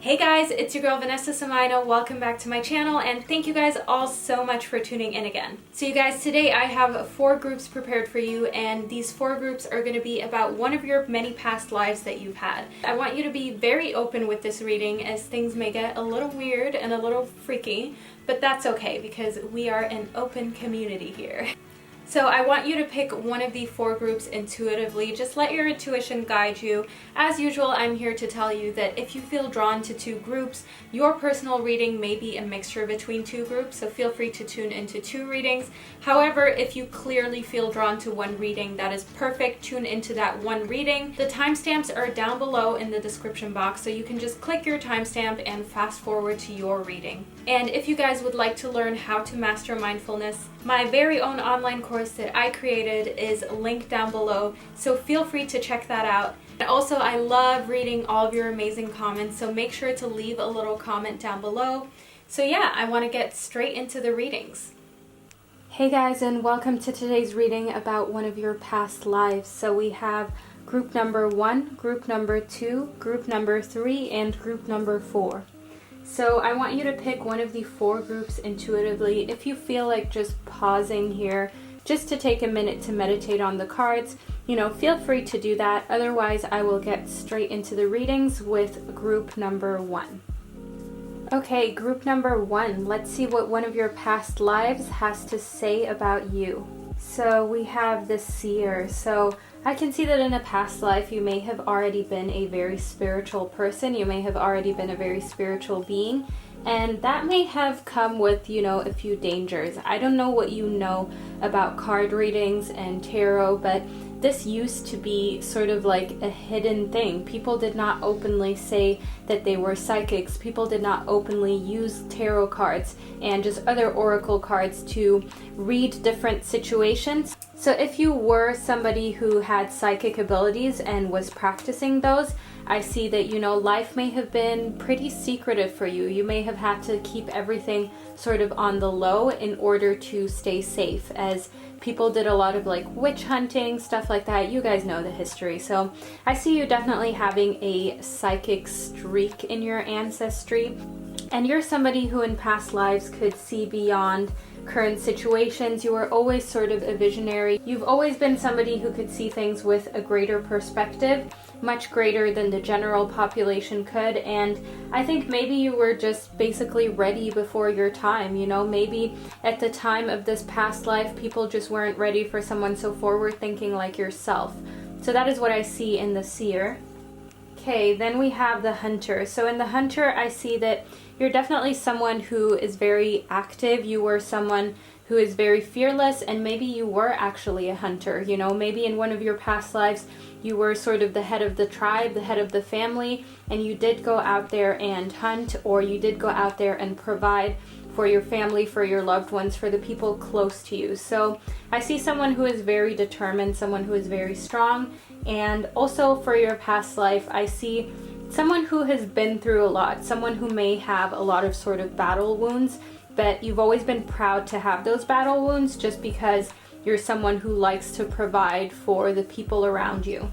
Hey guys, it's your girl Vanessa. Welcome back to my channel, and thank you guys all so much for tuning in again. So you guys, today I have 4 groups prepared for you, and these 4 groups are going to be about one of your many past lives that you've had. I want you to be very open with this reading, as things may get a little weird and a little freaky, but that's okay because we are an open community here. So I want you to pick one of the 4 groups intuitively. Just let your intuition guide you. As usual, I'm here to tell you that if you feel drawn to 2 groups, your personal reading may be a mixture between 2 groups, so feel free to tune into 2 readings. However, if you clearly feel drawn to one reading, that is perfect. Tune into that one reading. The timestamps are down below in the description box, so you can just click your timestamp and fast forward to your reading. And if you guys would like to learn how to master mindfulness, my very own online course that I created is linked down below, so feel free to check that out. And also, I love reading all of your amazing comments, so make sure to leave a little comment down below. So yeah, I want to get straight into the readings. Hey guys, and welcome to today's reading about one of your past lives. So we have group number 1, group number 2, group number 3, and group number 4. So I want you to pick one of the 4 groups intuitively. If you feel like just pausing here, just to take a minute to meditate on the cards, feel free to do that. Otherwise, I will get straight into the readings with group number 1. Okay, group number 1. Let's see what one of your past lives has to say about you. So we have the Seer. So I can see that in a past life you may have already been a very spiritual person. You may have already been a very spiritual being. And that may have come with, a few dangers. I don't know what you know about card readings and tarot, but this used to be sort of like a hidden thing. People did not openly say that they were psychics. People did not openly use tarot cards and just other oracle cards to read different situations. So if you were somebody who had psychic abilities and was practicing those, I see that, life may have been pretty secretive for you. You may have had to keep everything sort of on the low in order to stay safe, as people did a lot of witch hunting, stuff like that. You guys know the history. So I see you definitely having a psychic streak in your ancestry. And you're somebody who in past lives could see beyond current situations. You were always sort of a visionary. You've always been somebody who could see things with a greater perspective, much greater than the general population could. And I think maybe you were just basically ready before your time. Maybe at the time of this past life, people just weren't ready for someone so forward thinking like yourself. So that is what I see in the Seer. Okay, then we have the Hunter. So in the Hunter, I see that you're definitely someone who is very active. You were someone who is very fearless, and maybe you were actually a hunter. Maybe in one of your past lives, you were sort of the head of the tribe, the head of the family, and you did go out there and hunt, or you did go out there and provide for your family, for your loved ones, for the people close to you. So I see someone who is very determined, someone who is very strong. And also for your past life, I see someone who has been through a lot, someone who may have a lot of sort of battle wounds, but you've always been proud to have those battle wounds just because you're someone who likes to provide for the people around you.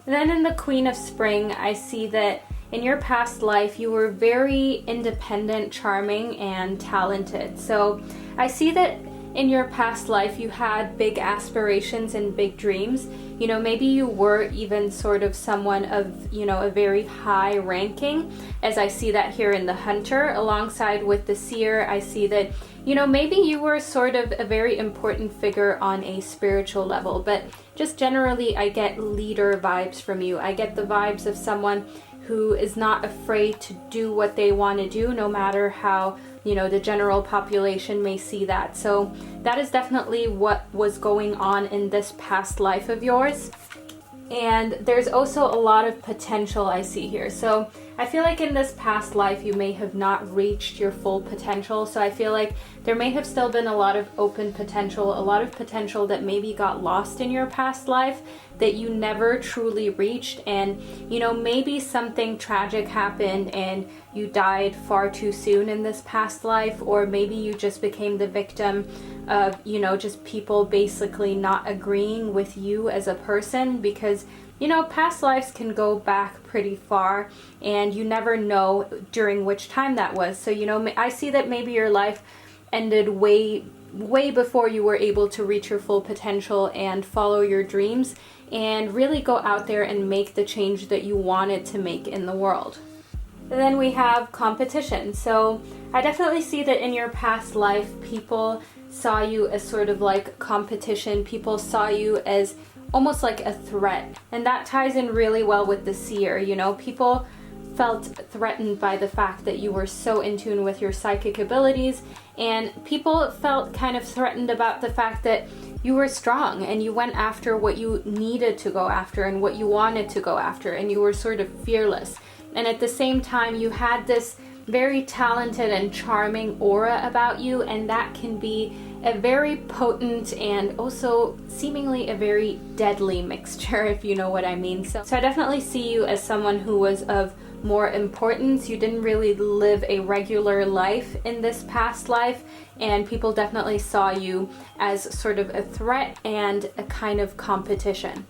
Then in the Queen of Spring, I see that in your past life, you were very independent, charming, and talented. So I see that in your past life, you had big aspirations and big dreams. Maybe you were even sort of someone of, a very high ranking, as I see that here in the Hunter. Alongside with the Seer, I see that, maybe you were sort of a very important figure on a spiritual level, but just generally, I get leader vibes from you. I get the vibes of someone who is not afraid to do what they want to do, no matter how, the general population may see that. So that is definitely what was going on in this past life of yours. And there's also a lot of potential I see here. So I feel like in this past life, you may have not reached your full potential. So I feel like there may have still been a lot of open potential, a lot of potential that maybe got lost in your past life that you never truly reached. And, maybe something tragic happened and you died far too soon in this past life, or maybe you just became the victim of, just people basically not agreeing with you as a person because you know, past lives can go back pretty far, and you never know during which time that was. So, you know, I see that maybe your life ended way before you were able to reach your full potential and follow your dreams and really go out there and make the change that you wanted to make in the world. And then we have competition. So I definitely see that in your past life, people saw you as sort of like competition. People saw you as almost like a threat. And that ties in really well with the seer. You know, people felt threatened by the fact that you were so in tune with your psychic abilities, and people felt kind of threatened about the fact that you were strong and you went after what you needed to go after and what you wanted to go after, and you were sort of fearless. And at the same time, you had this very talented and charming aura about you, and that can be a very potent and also seemingly a very deadly mixture, if you know what I mean. So I definitely see you as someone who was of more importance. You didn't really live a regular life in this past life, and people definitely saw you as sort of a threat and a kind of competition.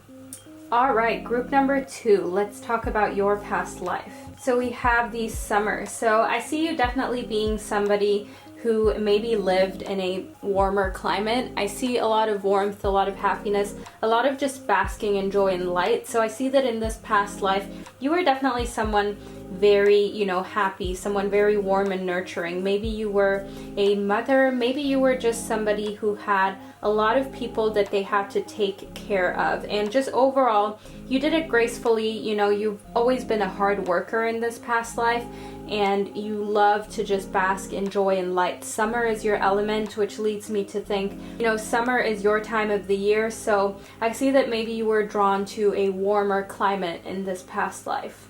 All right, group number 2, let's talk about your past life. So we have the summer. So I see you definitely being somebody who maybe lived in a warmer climate. I see a lot of warmth, a lot of happiness, a lot of just basking in joy and light. So I see that in this past life, you were definitely someone very, you know, happy, someone very warm and nurturing. Maybe you were a mother, maybe you were just somebody who had a lot of people that they had to take care of. And just overall, you did it gracefully. You know, you've always been a hard worker in this past life, and you love to just bask in joy and light. Summer is your element, which leads me to think, you know, summer is your time of the year. So I see that maybe you were drawn to a warmer climate in this past life.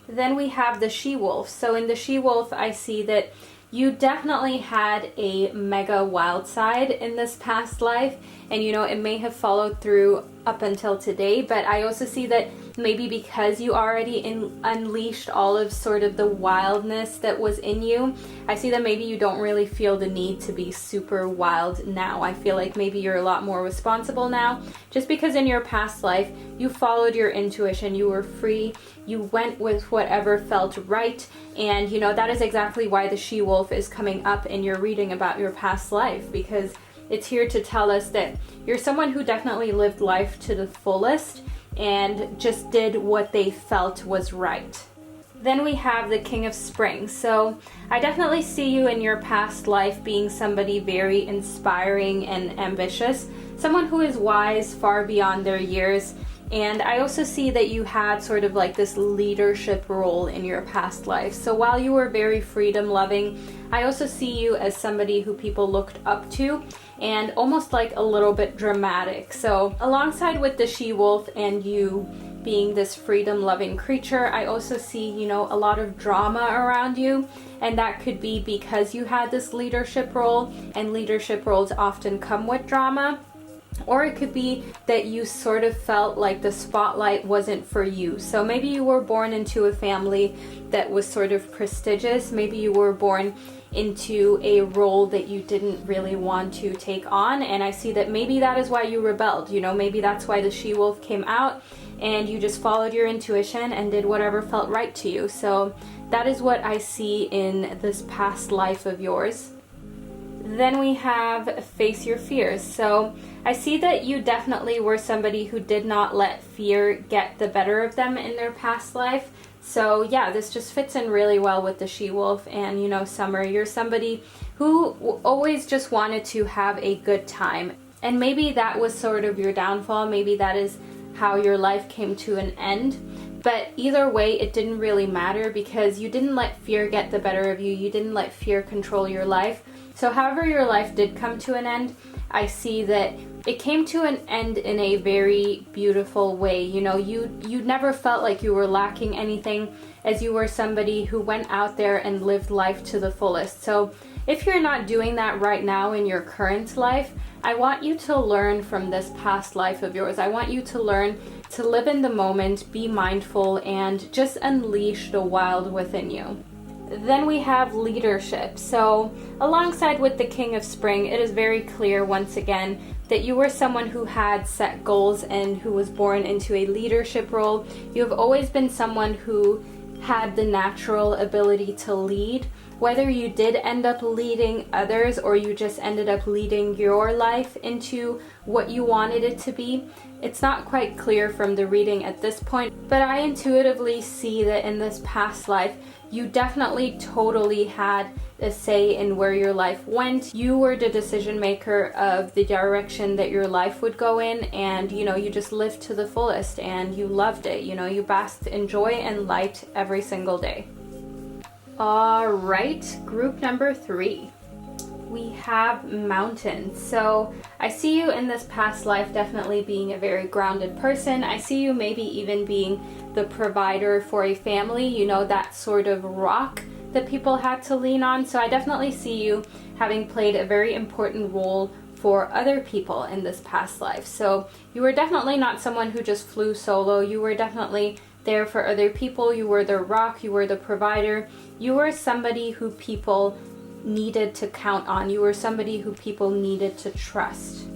Then we have the she-wolf. So in the she-wolf, I see that you definitely had a mega wild side in this past life, and you know, it may have followed through up until today, but I also see that maybe because you already unleashed all of sort of the wildness that was in you, I see that maybe you don't really feel the need to be super wild now. I feel like maybe you're a lot more responsible now, just because in your past life, you followed your intuition, you were free, you went with whatever felt right, and you know, that is exactly why the she-wolf is coming up in your reading about your past life, because it's here to tell us that you're someone who definitely lived life to the fullest and just did what they felt was right. Then we have the King of Spring. So I definitely see you in your past life being somebody very inspiring and ambitious, someone who is wise far beyond their years. And I also see that you had sort of like this leadership role in your past life. So while you were very freedom loving, I also see you as somebody who people looked up to and almost like a little bit dramatic. So alongside with the she-wolf and you being this freedom loving creature, I also see, you know, a lot of drama around you. And that could be because you had this leadership role, and leadership roles often come with drama. Or it could be that you sort of felt like the spotlight wasn't for you. So maybe you were born into a family that was sort of prestigious. Maybe you were born into a role that you didn't really want to take on. And I see that maybe that is why you rebelled. You know, maybe that's why the she-wolf came out and you just followed your intuition and did whatever felt right to you. So that is what I see in this past life of yours. Then we have Face Your Fears. So I see that you definitely were somebody who did not let fear get the better of them in their past life. So yeah, this just fits in really well with the she-wolf and, you know, Summer. You're somebody who always just wanted to have a good time. And maybe that was sort of your downfall. Maybe that is how your life came to an end. But either way, it didn't really matter because you didn't let fear get the better of you. You didn't let fear control your life. So however your life did come to an end, I see that it came to an end in a very beautiful way. You know, you never felt like you were lacking anything, as you were somebody who went out there and lived life to the fullest. So if you're not doing that right now in your current life, I want you to learn from this past life of yours. I want you to learn to live in the moment, be mindful, and just unleash the wild within you. Then we have leadership. So alongside with the King of Spring, it is very clear once again that you were someone who had set goals and who was born into a leadership role. You have always been someone who had the natural ability to lead. Whether you did end up leading others or you just ended up leading your life into what you wanted it to be, it's not quite clear from the reading at this point, but I intuitively see that in this past life, you definitely totally had a say in where your life went. You were the decision maker of the direction that your life would go in, and you just lived to the fullest and you loved it. You basked in joy and light every single day. Alright, group number 3. We have mountains. So I see you in this past life definitely being a very grounded person. I see you maybe even being the provider for a family, that sort of rock that people had to lean on. So I definitely see you having played a very important role for other people in this past life. So you were definitely not someone who just flew solo. You were definitely there for other people. You were the rock, you were the provider. You were somebody who people needed to count on. You were somebody who people needed to trust.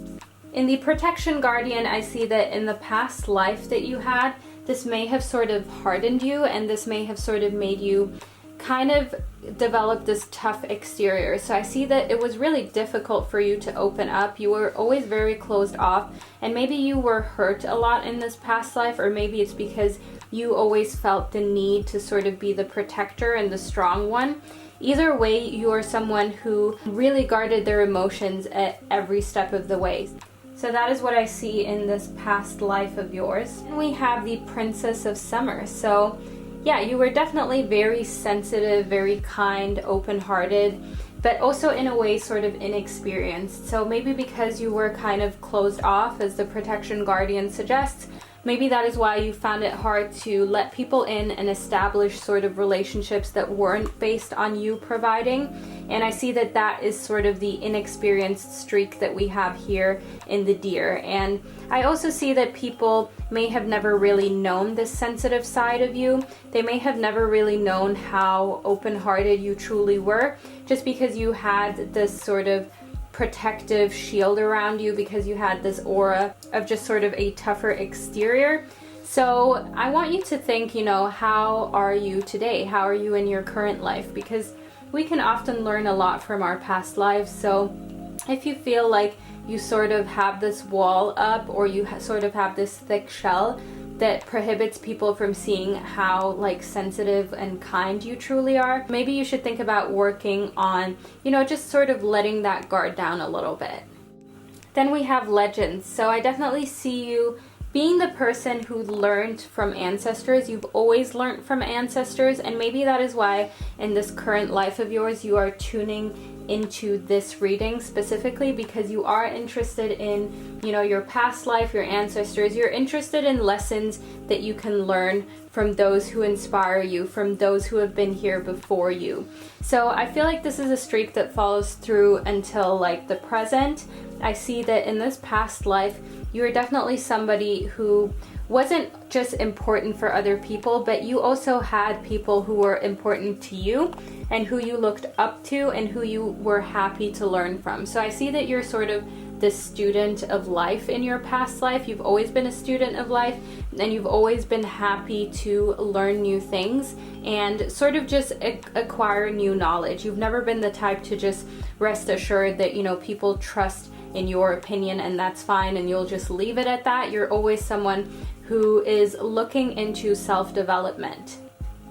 In the protection guardian, I see that in the past life that you had, this may have sort of hardened you, and this may have sort of made you kind of develop this tough exterior. So I see that it was really difficult for you to open up. You were always very closed off, and maybe you were hurt a lot in this past life, or maybe it's because you always felt the need to sort of be the protector and the strong one. Either way, you are someone who really guarded their emotions at every step of the way. So that is what I see in this past life of yours. And we have the Princess of Summer. So yeah, you were definitely very sensitive, very kind, open-hearted, but also in a way sort of inexperienced. So maybe because you were kind of closed off, as the protection guardian suggests, maybe that is why you found it hard to let people in and establish sort of relationships that weren't based on you providing. And I see that that is sort of the inexperienced streak that we have here in the Deer. And I also see that people may have never really known this sensitive side of you. They may have never really known how open-hearted you truly were, just because you had this sort of protective shield around you, because you had this aura of just sort of a tougher exterior. So I want you to think, how are you today? How are you in your current life? Because we can often learn a lot from our past lives. So if you feel like you sort of have this wall up, or you sort of have this thick shell that prohibits people from seeing how sensitive and kind you truly are, maybe you should think about working on, just sort of letting that guard down a little bit. Then we have Legends. So I definitely see you being the person who learned from ancestors. You've always learned from ancestors, and maybe that is why in this current life of yours you are tuning into this reading specifically, because you are interested in your past life, your ancestors. You're interested in lessons that you can learn from those who inspire you, from those who have been here before you. So I feel like this is a streak that follows through until the present. I see that in this past life you are definitely somebody who wasn't just important for other people, but you also had people who were important to you and who you looked up to and who you were happy to learn from. So I see that you're sort of the student of life in your past life. You've always been a student of life, and you've always been happy to learn new things and sort of just acquire new knowledge. You've never been the type to just rest assured that people trust in your opinion and that's fine and you'll just leave it at that. You're always someone who is looking into self-development.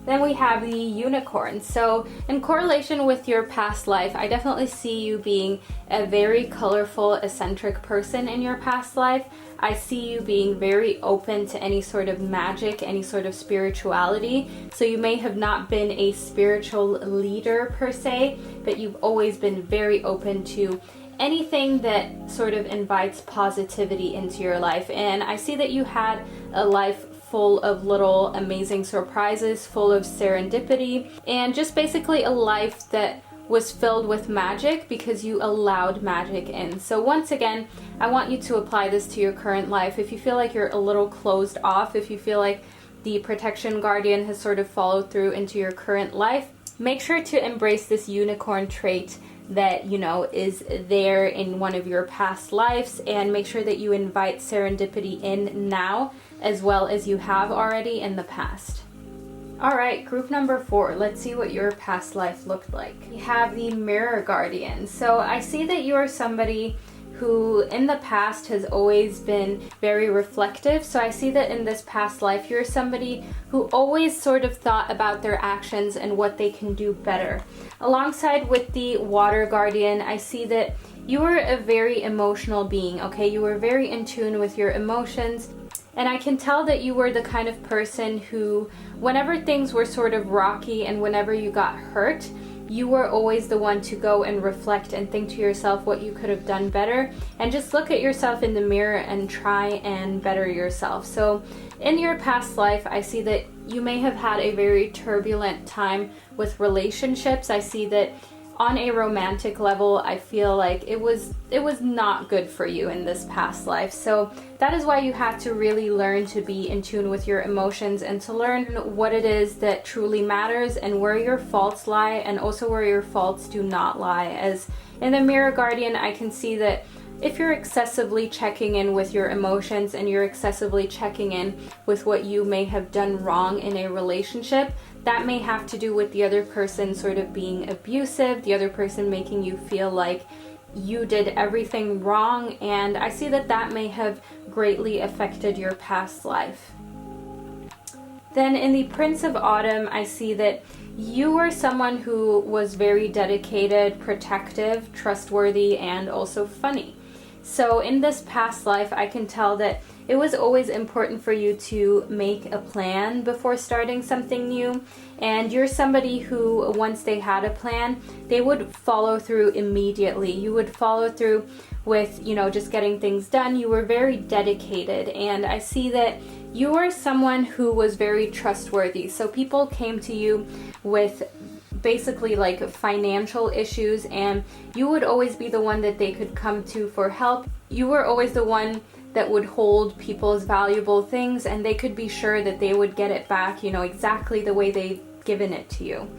Then we have the Unicorn. So in correlation with your past life, I definitely see you being a very colorful, eccentric person in your past life. I see you being very open to any sort of magic, any sort of spirituality. So you may have not been a spiritual leader per se, but you've always been very open to anything that sort of invites positivity into your life. And I see that you had a life full of little amazing surprises, full of serendipity, and just basically a life that was filled with magic because you allowed magic in. So once again, I want you to apply this to your current life. If you feel like you're a little closed off, if you feel like the protection guardian has sort of followed through into your current life, make sure to embrace this unicorn trait that, you know, is there in one of your past lives, and make sure that you invite serendipity in now as well as you have already in the past. Alright, group number 4. Let's see what your past life looked like. We have the Mirror Guardian. So I see that you are somebody who in the past has always been very reflective. So I see that in this past life, you're somebody who always sort of thought about their actions and what they can do better. Alongside with the Water Guardian, I see that you are a very emotional being, okay? You were very in tune with your emotions. And I can tell that you were the kind of person who, whenever things were sort of rocky and whenever you got hurt, you were always the one to go and reflect and think to yourself what you could have done better, and just look at yourself in the mirror and try and better yourself. So in your past life, I see that you may have had a very turbulent time with relationships. I see that on a romantic level, I feel like it was not good for you in this past life. So that is why you had to really learn to be in tune with your emotions and to learn what it is that truly matters and where your faults lie, and also where your faults do not lie. As in the Mirror Guardian, I can see that if you're excessively checking in with your emotions and you're excessively checking in with what you may have done wrong in a relationship, that may have to do with the other person sort of being abusive, the other person making you feel like you did everything wrong, and I see that that may have greatly affected your past life. Then in the Prince of Autumn, I see that you were someone who was very dedicated, protective, trustworthy, and also funny. So in this past life, I can tell that it was always important for you to make a plan before starting something new. And you're somebody who, once they had a plan, they would follow through immediately. You would follow through with, you know, just getting things done. You were very dedicated. And I see that you were someone who was very trustworthy. So people came to you with basically like financial issues, and you would always be the one that they could come to for help. You were always the one that would hold people's valuable things, and they could be sure that they would get it back, you know, exactly the way they've given it to you.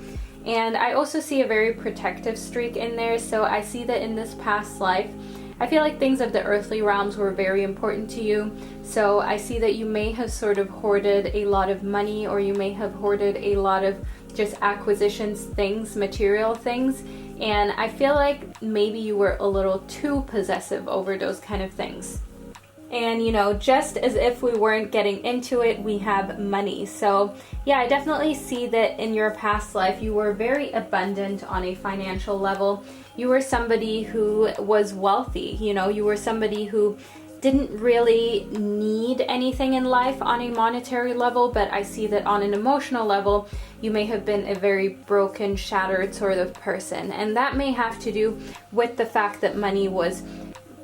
And I also see a very protective streak in there. So I see that in this past life, I feel like things of the earthly realms were very important to you. So I see that you may have sort of hoarded a lot of money, or you may have hoarded a lot of just acquisitions, things, material things. And I feel like maybe you were a little too possessive over those kind of things. And, you know, just as if we weren't getting into it, we have money. So yeah, I definitely see that in your past life, you were very abundant on a financial level. You were somebody who was wealthy. You know, you were somebody who didn't really need anything in life on a monetary level, but I see that on an emotional level, you may have been a very broken, shattered sort of person. And that may have to do with the fact that money was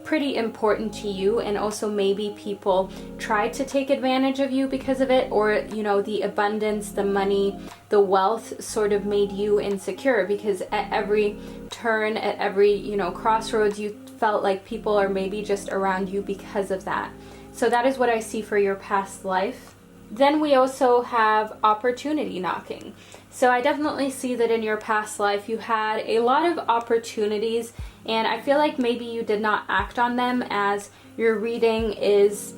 pretty important to you, and also maybe people tried to take advantage of you because of it, or, you know, the abundance, the money, the wealth sort of made you insecure, because at every turn, at every, you know, crossroads, you felt like people are maybe just around you because of that. So that is what I see for your past life. Then we also have opportunity knocking. So I definitely see that in your past life you had a lot of opportunities, and I feel like maybe you did not act on them, as your reading is,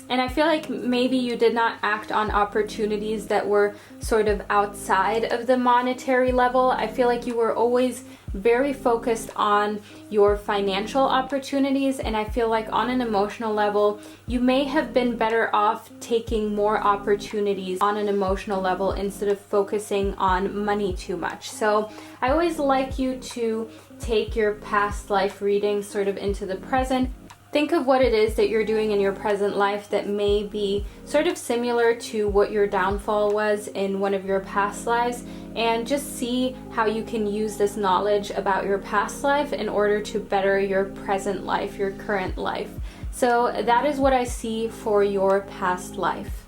and I feel like maybe you did not act on opportunities that were sort of outside of the monetary level. I feel like you were always very focused on your financial opportunities, and I feel like on an emotional level you may have been better off taking more opportunities on an emotional level instead of focusing on money too much. So I always like you to take your past life reading sort of into the present. Think of what it is that you're doing in your present life that may be sort of similar to what your downfall was in one of your past lives, and just see how you can use this knowledge about your past life in order to better your present life, your current life. So that is what I see for your past life.